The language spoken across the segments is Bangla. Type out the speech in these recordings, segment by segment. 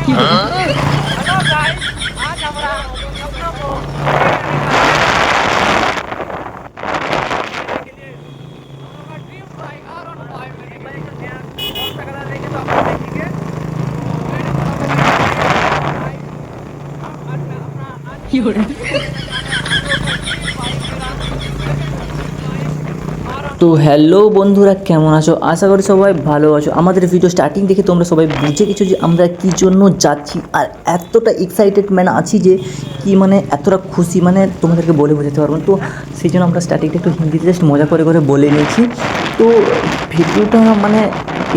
हेलो गाइस, आज আমরা আপনাকে ड्रीम बाइक R15 लेने के लिए नया कौन सा कलर लेंगे तो आप देखेंगे। आज मैं अपना তো হ্যালো বন্ধুরা, কেমন আছো? আশা করি সবাই ভালো আছো। আমাদের ভিডিও স্টার্টিং দেখে তোমরা সবাই বুঝে গেছো যে আমরা কী জন্য যাচ্ছি, আর এতটা এক্সাইটেড আছি যে কি এতটা খুশি তোমাদেরকে বলে বোঝাতে পারবো না। তো সেই জন্য আমরা স্টার্টিংটা একটু হিন্দিতে জাস্ট মজা করে করে বলে নিয়েছি। তো ভিডিওটা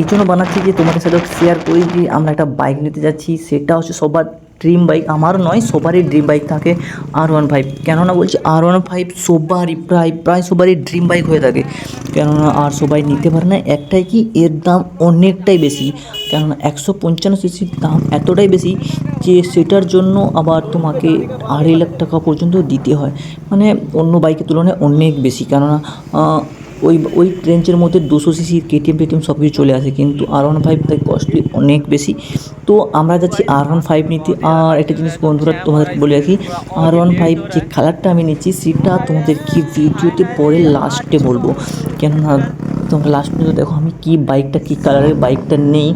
এই জন্য বানাচ্ছি যে তোমাদের সাথে শেয়ার করি যে আমরা একটা বাইক নিতে যাচ্ছি। সেটা হচ্ছে সবার ড্রিম বাইক, আমারও নয়, সবারই ড্রিম বাইক থাকে R15। কেননা বলছি R15 সবারই প্রায় সবারই ড্রিম বাইক হয়ে থাকে, কেননা আর সবাই নিতে পারে না। একটাই কি, এর দাম অনেকটাই বেশি, কেননা 155 সিসির দাম এতটাই বেশি যে সেটার জন্য আবার তোমাকে 2.5 লাখ টাকা পর্যন্ত দিতে হয়। অন্য বাইকের তুলনায় অনেক বেশি, কেননা ওই রেঞ্জের মধ্যে 200 সিসি KTM সব কিছু চলে আসে, কিন্তু R15 তাই কস্টলি অনেক বেশি। তো আমরা যাচ্ছি R15 নিতে। আর একটা জিনিস বন্ধুরা তোমাদেরকে বলে রাখি, R15 যে কালারটা আমি নিচ্ছি সেটা তোমাদেরকে ভিডিওতে পরে লাস্টে বলবো, কেননা তোমরা লাস্ট পর্যন্ত দেখো আমি কী কালারের বাইকটা নেই।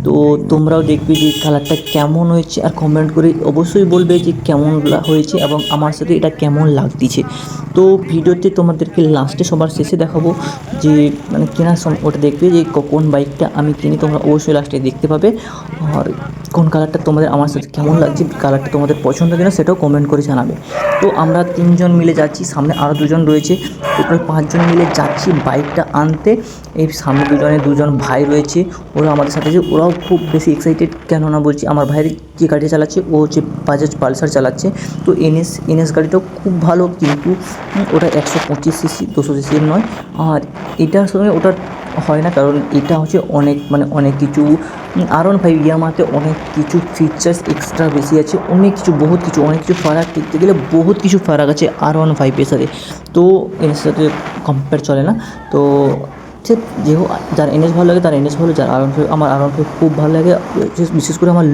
তো তোমরাও দেখবে যে কালারটা কেমন হয়েছে, আর কমেন্ট করে অবশ্যই বলবে যে কেমন হয়েছে এবং আমার সাথে এটা কেমন লাগতেছে। তো ভিডিওতে তোমাদেরকে লাস্টে সবার শেষে দেখাবো যে কেনার সময় ওটা দেখবে যে কোন বাইকটা আমি কিনি, তোমরা অবশ্যই লাস্টে দেখতে পাবে। আর কোন কালারটা তোমাদের আমার সাথে কেমন লাগছে, কালারটা তোমাদের পছন্দ কিনা সেটাও কমেন্ট করে জানাবে। তো আমরা 3জন মিলে যাচ্ছি, সামনে আরও 2জন রয়েছে, টোটাল 5জন মিলে যাচ্ছি বাইকটা আনতে। এই সামনে দুজন ভাই রয়েছে, ওরা আমাদের সাথে যে ওরাও খুব বেশি এক্সাইটেড। কেননা বলছি আমার ভাইয়ের যে গাড়িটা চালাচ্ছে ও হচ্ছে বাজাজ পালসার চালাচ্ছে। তো এনএস গাড়িটাও খুব ভালো, কিন্তু ওটা 125 সিসি 200 সিসির নয়। আর এটার সঙ্গে ওটা হয় না, কারণ এটা হচ্ছে অনেক কিছু R15 ইয়ামাহাতে অনেক কিছু ফিচার্স এক্সট্রা বেশি আছে, অনেক কিছু ফারাক দেখতে গেলে বহুত কিছু ফারাক আছে R15 এর সাথে। তো এর সাথে কম্পেয়ার চলে না। তো সে যেহেতু যার এনএস ভালো লাগে তার এনএস ভালো, যার R15 আমার R15 খুব ভালো লাগে, বিশেষ করে আমার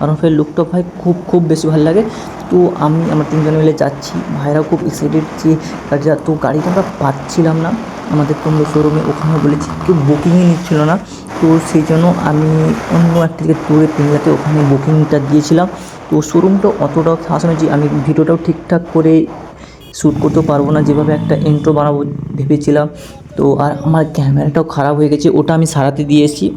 R15 লুকটা ভাই খুব বেশি ভালো লাগে। তো আমরা 3জন মিলে যাচ্ছি, ভাইরাও খুব এক্সাইটেড যে গাড়িটা। তো গাড়িটা আমরা পাচ্ছিলাম না আমাদের কোনো শোরুমে, ওখানে বলেছি কেউ বুকিংই নিচ্ছিল না। তো সেই জন্য আমি অন্য একটা থেকে ট্যুরে পেনলাতে ওখানে বুকিংটা দিয়েছিলাম। তো শোরুমটা অতটাও খাস নয় যে আমি ভিডিওটাও ঠিকঠাক করে শ্যুট করতে পারবো না, যেভাবে একটা ইন্ট্রো বানাবো ভেবেছিলাম। তো আর আমার ক্যামেরাটাও খারাপ হয়ে গেছে, ওটা আমি সারাতে দিয়ে এসেছি।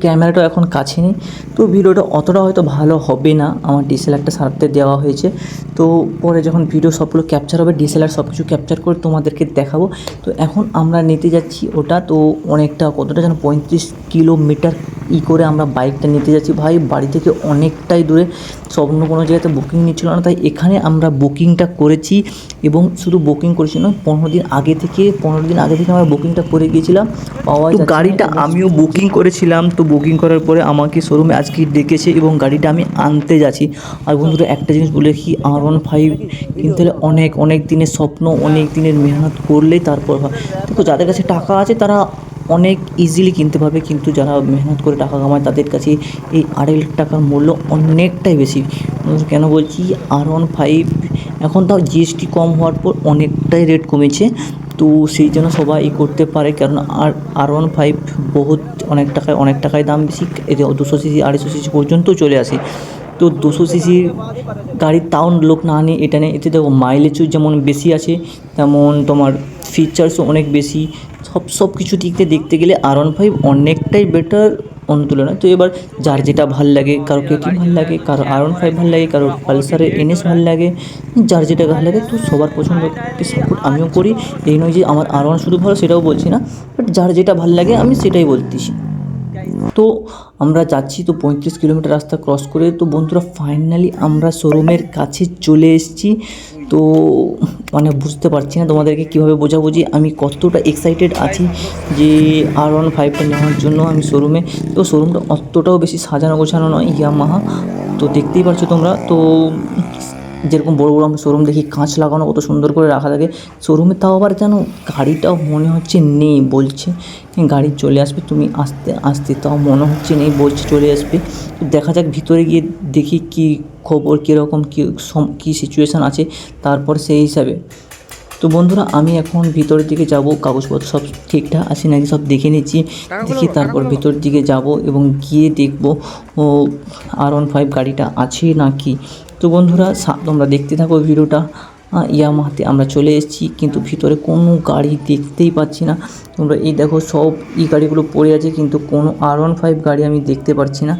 ক্যামেরাটাও এখন কাছে নেই, তো ভিডিওটা অতটা হয়তো ভালো হবে না। আমার DSLRটা সারাতে দেওয়া হয়েছে, তো পরে যখন ভিডিও সবগুলো ক্যাপচার হবে DSLR সব কিছু ক্যাপচার করে তোমাদেরকে দেখাবো। তো এখন আমরা নিতে যাচ্ছি ওটা। তো অনেকটা কতটা যেন 35 কিলোমিটার করে আমরা বাইকটা নিতে যাচ্ছি। ভাই বাড়ি থেকে অনেকটাই দূরে, স্বপ্ন কোনো জায়গাতে বুকিং নিচ্ছিল না, তাই এখানে আমরা বুকিংটা করেছি। এবং শুধু বুকিং করেছি নয়, 15 দিন আগে থেকে আমরা বুকিংটা করে গিয়েছিলাম। পাওয়া যাচ্ছে গাড়িটা আমিও বুকিং করেছিলাম। তো বুকিং করার পরে আমাকে শোরুমে আজকে ডেকেছে এবং গাড়িটা আমি আনতে যাচ্ছি। আর বন্ধুরা একটা জিনিস বলে কি, R15 কিনতে হলে অনেক দিনের স্বপ্ন, অনেক দিনের মেহনত করলেই তারপর হয়। দেখো যাদের কাছে টাকা আছে তারা অনেক ইজিলি কিনতে পারবে, কিন্তু যারা মেহনত করে টাকা কামায় তাদের কাছে এই 2.5 লাখ টাকার মূল্য অনেকটাই বেশি। কেন বলছি, R15 এখন তাও GST কম হওয়ার পর অনেকটাই রেট কমেছে। তো সেই জন্য সবাই করতে পারে, কারণ R15 অনেক টাকায় দাম বেশি। এতে 200 সিসি 250 সিসি পর্যন্ত চলে আসে। তো 200 সিসি গাড়ির তাও লোক না নিয়ে এটা নেয়। এতে দেখো মাইলেজও যেমন বেশি আছে, তেমন তোমার ফিচার্সও অনেক বেশি। সব কিছু দিক দিয়ে দেখতে গেলে R15 অনেকটাই বেটার অন্য তুলনায়। তো এবার যার যেটা ভাল লাগে, কারো KTM ভাল লাগে, কারো R15 ভাল লাগে, কারো পালসারের NS ভাল লাগে, যার যেটা ভালো লাগে। তো সবার পছন্দকে সাপোর্ট আমিও করি, এই নয় যে আমার R1 শুধু ভালো সেটাও বলছি না, বাট যার যেটা ভাল লাগে আমি সেটাই বলতেছি। তো আমরা যাচ্ছি, তো 35 কিলোমিটার রাস্তা ক্রস করে। তো বন্ধুরা ফাইনালি আমরা শোরুমের কাছে চলে এসেছি। তো বুঝতে পারছি না তোমাদেরকে কীভাবে বোঝাবো যে আমি কতটা এক্সাইটেড আছি যে R15টা নেওয়ার জন্য আমি শোরুমে। তো শোরুমটা অতটাও বেশি সাজানো গোছানো নয়, ইয়ামাহা, তো দেখতেই পারছো তোমরা। তো যেরকম বড় বড় আমরা শোরুম দেখি কাঁচ লাগানো কত সুন্দর করে রাখা থাকে, শোরুমে তাও আবার যেন গাড়িটাও মনে হচ্ছে নেই, বলছে গাড়ি চলে আসবে, তুমি আস্তে আস্তে, তাও মনে হচ্ছে নেই, বলছে চলে আসবে। তো দেখা যাক ভিতরে গিয়ে দেখি কী খবর, কীরকম কী সিচুয়েশান আছে, তারপর সেই হিসাবে। তো বন্ধুরা আমি এখন ভিতরের দিকে যাব, কাগজপত্র সব ঠিকঠাক আছে নাকি সব দেখে নিচ্ছি, দেখি তারপর ভিতরের দিকে যাব এবং গিয়ে দেখব ও R15 গাড়িটা আছে নাকি। তো বন্ধুরা তোমরা দেখতে থাকো ভিডিওটা। ইয়ামাহাতে আমরা চলে এসেছি, কিন্তু ভিতরে কোনো গাড়ি দেখতেই পাচ্ছি না। তোমরা এই দেখো সব গাড়িগুলো পড়ে আছে, কিন্তু কোনো R15 গাড়ি আমি দেখতে পাচ্ছি না।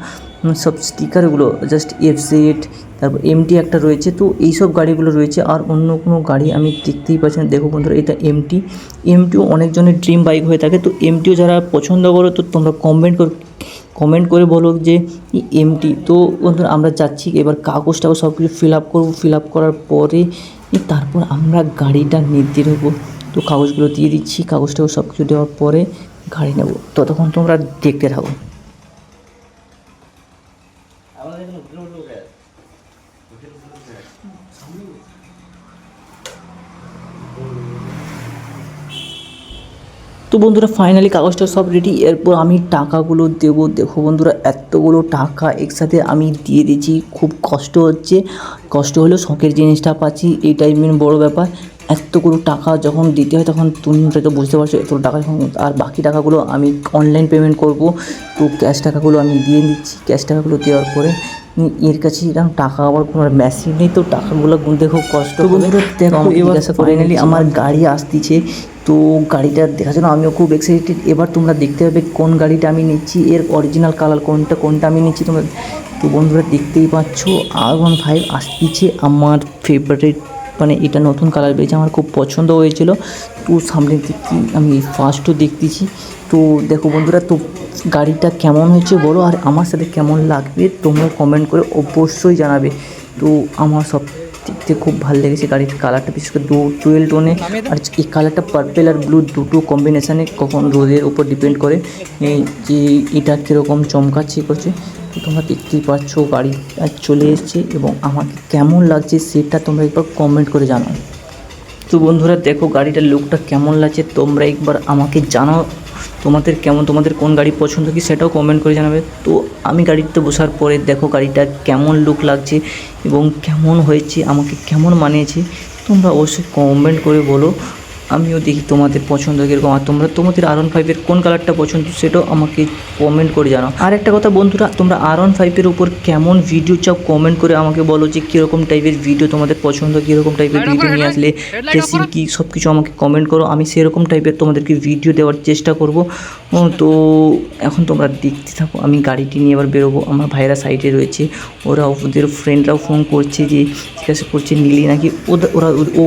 সব স্টিকারগুলো জাস্ট FZ, তারপর MT একটা রয়েছে, তো এইসব গাড়িগুলো রয়েছে, আর অন্য কোনো গাড়ি আমি দেখতেই পাচ্ছি না। দেখো বন্ধুরা এটা MTও অনেকজনের ড্রিম বাইক হয়ে থাকে, তো MTও যারা পছন্দ করো তো তোমরা কমেন্ট করে বলো যে MT। তো বন্ধুরা আমরা যাচ্ছি, এবার কাগজটাও সব কিছু ফিল আপ করবো, ফিল আপ করার পরে তারপর আমরা গাড়িটা নিতে দেবো। তো কাগজগুলো দিয়ে দিচ্ছি, কাগজটাও সব কিছু দেওয়ার পরে গাড়ি নেব, ততক্ষণ তোমরা দেখতে থাকো। তো বন্ধুরা ফাইনালি কাগজটা সব রেডি, এরপর আমি টাকাগুলো দেবো। দেখো বন্ধুরা এতগুলো টাকা একসাথে আমি দিয়ে দিয়েছি, খুব কষ্ট হচ্ছে, কষ্ট হলেও শখের জিনিসটা পাচ্ছি, এইটাই মেন বড়ো ব্যাপার। এতগুলো টাকা যখন দিতে হয় তখন তুমি হয়তো বুঝতে পারছো এত টাকা যখন, আর বাকি টাকাগুলো আমি অনলাইন পেমেন্ট করব। তো ক্যাশ টাকাগুলো আমি দিয়ে দিচ্ছি, ক্যাশ টাকাগুলো দেওয়ার পরে এর কাছে এরকম টাকা আবার কোনো মেশিন নেই, তো টাকাগুলো গুনতে খুব কষ্ট। বন্ধুরা দেখো এবার ফাইনালি আমার গাড়ি আসতেছে, তো গাড়িটা দেখার জন্য আমিও খুব এক্সাইটেড। এবার তোমরা দেখতে পাবে কোন গাড়িটা আমি নিচ্ছি, এর অরিজিনাল কালার কোনটা আমি নিচ্ছি তোমরা। তো বন্ধুরা দেখতেই পাচ্ছ R15 আসতেছে, আমার ফেভারিট, মানে এটা নতুন কালার বেরিয়েছে, আমার খুব পছন্দ হয়েছিল। তো সামনে দিকে আমি ফার্স্টও দেখতেছি। তো দেখো বন্ধুরা, তো গাড়িটা কেমন হয়েছে বলো, আর আমার সাথে কেমন লাগবে তোমরা কমেন্ট করে অবশ্যই জানাবে। তো আমার সব দেখতে খুব ভালো লেগেছে গাড়ির কালারটা, বিশেষ করে ডুয়েল টোনে, আর এই কালারটা পার্পেল আর ব্লু দুটো কম্বিনেশানে, কখন রোদের উপর ডিপেন্ড করে যে এটা কীরকম চমকাচ্ছে করছে। তো তোমরা দেখতেই পাচ্ছ গাড়ি চলে এসছে, এবং আমাকে কেমন লাগছে সেটা তোমরা একবার কমেন্ট করে জানাও। তো বন্ধুরা দেখো গাড়িটার লুকটা কেমন লাগছে তোমরা একবার আমাকে জানাও, তোমাদের কোন গাড়ি পছন্দ কি সেটাও কমেন্ট করে জানাবে। তো আমি গাড়িতে বসার পরে দেখো গাড়িটা কেমন লুক লাগছে এবং কেমন হয়েছে, আমাকে কেমন মানিয়েছে তোমরা অবশ্যই কমেন্ট করে বলো, আমিও দেখি তোমাদের পছন্দ কীরকম, আর তোমাদের R15 কোন কালারটা পছন্দ সেটাও আমাকে কমেন্ট করে জানাও। আর একটা কথা বন্ধুরা, তোমরা R15 উপর কেমন ভিডিও চাও কমেন্ট করে আমাকে বলো, যে কীরকম টাইপের ভিডিও তোমাদের পছন্দ, কীরকম টাইপের ভিডিও নিয়ে আসলে রেসিপি কী সব কিছু আমাকে কমেন্ট করো, আমি সেরকম টাইপের তোমাদেরকে ভিডিও দেওয়ার চেষ্টা করব। তো এখন তোমরা দেখতে থাকো, আমি গাড়িটি নিয়ে এবার বেরোবো। আমার ভাইয়েরা সাইডে রয়েছে, ওদের ফ্রেন্ডরাও ফোন করছে যে জিজ্ঞাসা করছে নিলি নাকি,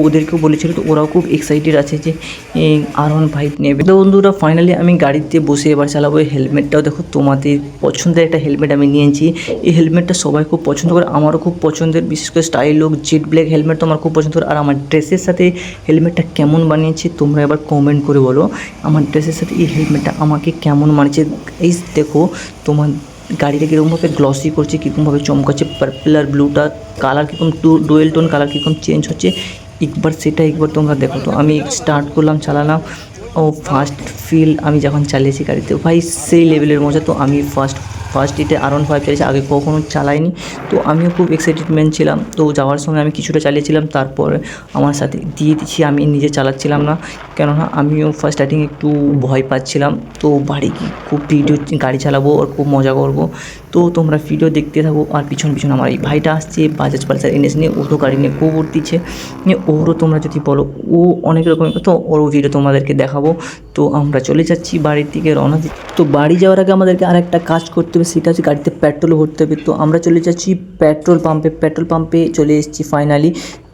ওদেরকেও বলেছিল, তো ওরাও খুব এক্সাইটেড আছে যে R15 নেবে। তো বন্ধুরা ফাইনালি আমি গাড়িতে বসে এবার চালাবো। হেলমেটটাও দেখো তোমাদের পছন্দের একটা হেলমেট আমি নিয়েছি, এই হেলমেটটা সবাই খুব পছন্দ করে, আমারও খুব পছন্দের, বিশেষ করে স্টাইল হোক জেড ব্ল্যাক হেলমেট তো আমার খুব পছন্দ। আর আমার ড্রেসের সাথে হেলমেটটা কেমন বানিয়েছে তোমরা এবার কমেন্ট করে বলো, আমার ড্রেসের সাথে এই হেলমেটটা আমাকে কেমন মানিয়েছে। এই দেখো তোমার গাড়িটা কীরকমভাবে গ্লসি করছে, কীরকমভাবে চমকাচ্ছে, পার্পল আর ব্লুটা কালার কীরকম ডুয়েল টোন কালার কীরকম চেঞ্জ হচ্ছে, একবার তোমরা দেখো। তো আমি স্টার্ট করলাম, চালালাম, ও ফার্স্ট ফিল আমি যখন চালিয়েছি গাড়িতে ভাই সেই লেভেলের মজা। তো আমি ফার্স্ট এটা R15 চালিয়েছি, আগে কখনো চালাইনি, তো আমিও খুব এক্সাইটেডমেন্ট ছিলাম। তো যাওয়ার সময় আমি কিছুটা চালিয়েছিলাম, তারপরে আমার সাথে দিয়ে দিচ্ছি, আমি নিজে চালাচ্ছিলাম না, কেননা আমিও ফার্স্ট স্টার্টিং একটু ভয় পাচ্ছিলাম। তো বাড়ি গিয়ে খুব ভিডিও গাড়ি চালাবো আর খুব মজা করব। তো তোমরা ভিডিও দেখতে থাকো। আর পিছন আমার এই ভাইটা আসছে বাজাজ পালসার NS নিয়ে, ওরও গাড়ি নিয়ে খুব উঠতেছে, ওরও তোমরা যদি বলো ও অনেক রকম, তো ওরও ভিডিও তোমাদেরকে দেখাবো। তো আমরা চলে যাচ্ছি বাড়ির দিকে, রওনা দিচ্ছি। তো বাড়ি যাওয়ার আগে আমাদেরকে আর একটা কাজ করতে হবে, সেটা হচ্ছে গাড়িতে পেট্রোল ভরতে হবে। তো আমরা চলে যাচ্ছি পেট্রোল পাম্পে চলে এসেছি ফাইনালি।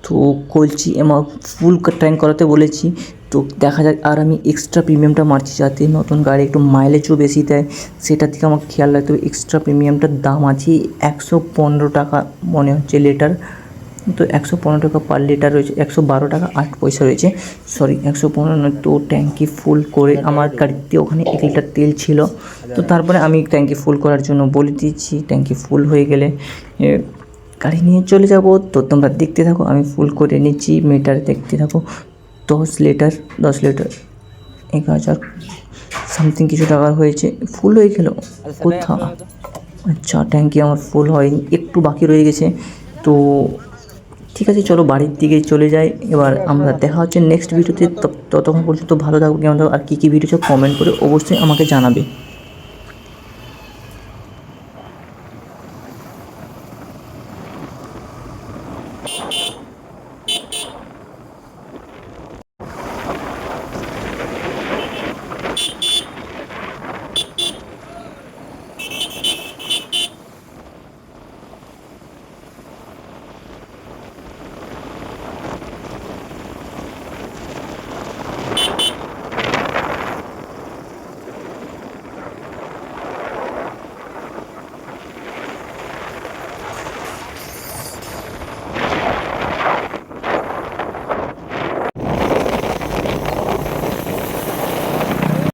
তো কলছি আমার ফুল ট্যাঙ্ক করাতে বলেছি, তো দেখা যাক। আর আমি এক্সট্রা প্রিমিয়ামটা মারছি যাতে নতুন গাড়ি একটু মাইলেজও বেশি দেয়, সেটার দিকে আমাকে খেয়াল রাখতে হবে। এক্সট্রা প্রিমিয়ামটার দাম আছে 115 টাকা মনে হচ্ছে লিটার, তো 115 টাকা পার লিটার রয়েছে, 112 টাকা 8 পয়সা রয়েছে, সরি 115। তো ট্যাঙ্কি ফুল করে আমার গাড়িতে ওখানে 1 লিটার তেল ছিল, তো তারপরে আমি ট্যাঙ্কি ফুল করার জন্য বলে দিয়েছি। ট্যাঙ্কি ফুল হয়ে গেলে গাড়ি নিয়ে চলে যাব। তো তোমরা দেখতে থাকো, আমি ফুল করে নিচ্ছি। মিটার দেখতে থাকো, 10 লিটার 10 সামথিং কিছু টাকা হয়েছে, ফুল হয়ে গেল কোথা। আচ্ছা, ট্যাঙ্কি আমার ফুল হয়নি, একটু বাকি রয়ে গেছে। তো ঠিক আছে, চলো বাড়ির দিকে চলে যাই। এবার আমরা দেখা হচ্ছে নেক্সট ভিডিওতে। ততক্ষণ পর্যন্ত ভালো থাকবো, কেমন থাকবো, আর কী ভিডিও চাও কমেন্ট করে অবশ্যই আমাকে জানাবে।